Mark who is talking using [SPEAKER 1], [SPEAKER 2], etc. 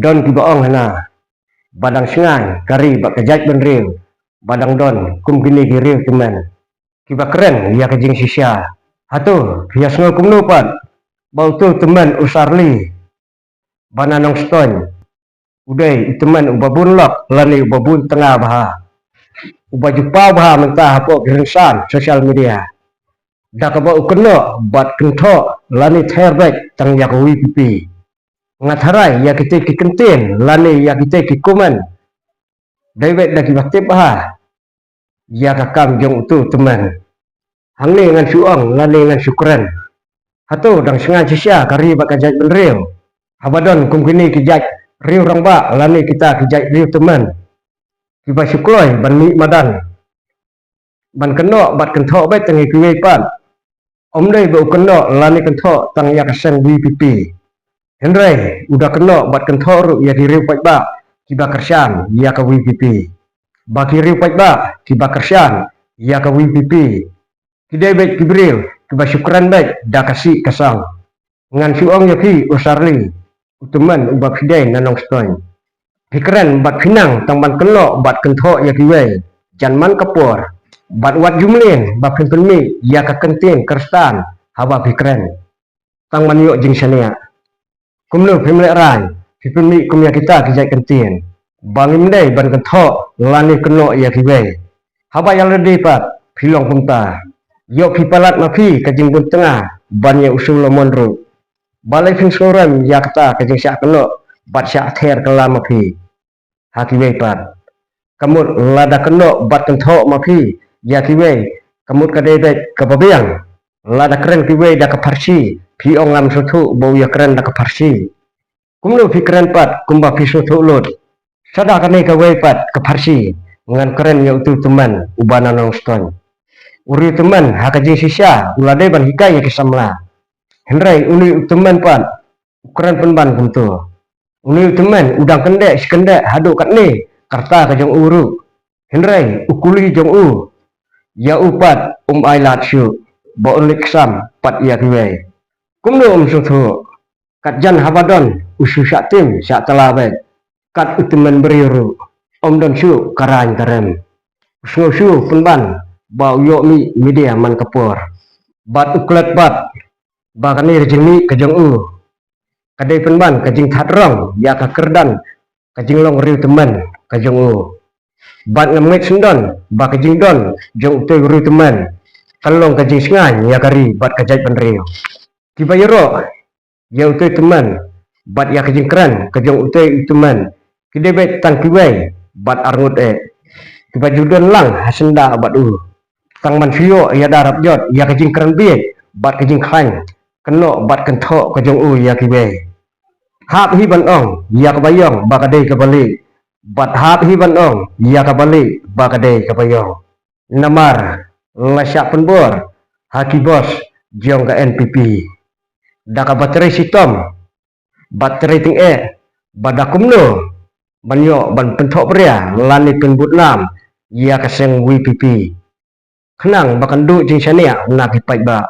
[SPEAKER 1] don ki baong hana badang sengan kari bak kejat ben riu badang don kum kini ki riu teman ki bak keren ya kejing sisya hatu hias ngol kum nupat bau tu teman usarli bananong ston udai teman ubabun lok lani ubabun tengah baha ubaju pau baha mentah hapo kirensan sosial media dak ba ukeno bat kento lani terbek tang yak pipi ngatharai ya kita ki kentin lani ya kita ki kuman daiwet dak ki bakte baha ya kakam jong tu teman hangni ngan suong lani ngan syukran hatu dang sengan sisya kari bak kajat benreu habadon kum kini kijat riu rang ba lani kita kijat riu teman kiba syukloi ban mi madan ban keno bat kento bet tangi kuwe pan om dai bau keno lani kento tang ya kaseng BPP henry udah keno bat kento ru ya di riu ba kiba kersan ya ka WPP baki riu ba kiba kersan ya ka WPP kidai bet kibril kiba syukran bet da kasih kasang ngan suong yaki usarli utuman ubak kidai nanong stoin pikiran bat pinang tang ban keno bat kento ya kiwe janman kapur bat wat jumlin bat penmi ya ka kenting kerstan hawa pikiran tang man yo jing sania kumnu pemle rai pipemi kum ya kita kijai kentin bangim dai ban kento lani keno ya kiwe haba yang ledi pat pilong kumta yo pipalat mapi kajing bun tengah ban ya usul lomonru balai fin soram ya kata kajing syak keno bat syak ther kala mapi hakiwe pat kamut lada keno bat kento mapi ya kiwe kamut kadebet kababiang lada keren kiwe da kaparsi pi ongam sutu bau ya keren da kaparsi kumnu pikiran pat kumba pi sutu lut sada kane kawe pat kaparsi ngan keren ya utu teman ubana nong ston uri teman hakajing sisya ulade ban hikai ya kisamla henry uni teman pat keren penban kumtu uni teman udang kendek sekendek hadu kat ni karta ka jong uru henry ukuli jong u ya upat ailat syu bo ulik sam pat ya kiwe kumnu sutu kat jan habadon usu syak tim syak telabet kat uteman beriru don syu karang karem syu penban bau yo mi media man kapur bat uklet bat bakani rejimi kajong u kadai penban kajing thatrong ya ka kerdan kajing long riu teman kajong u bat ngemet sendon ba kajing don jong te riu teman kalong kajing sengan ya kari bat kajai penriu tiba yero ya utai teman bat ya kajing keren kajong utai teman kidebet tang kiwe bat arngut tiba judon lang hasenda bat tang man fio ya darap jot ya kajing keren biet bat kajing khan keno bat kento kajong ya kiwe hap hi ban ong ya kabayong bakadei kabali bat hap hi ban ong ya kabali bakadei kabayong namar lasyak penbor haki bos jong ka NPP daka baterai sitom baterai ting badakumno banyo ban pentok pria lani penbut nam ya kaseng WPP kenang bakan du jing sania nak ipai ba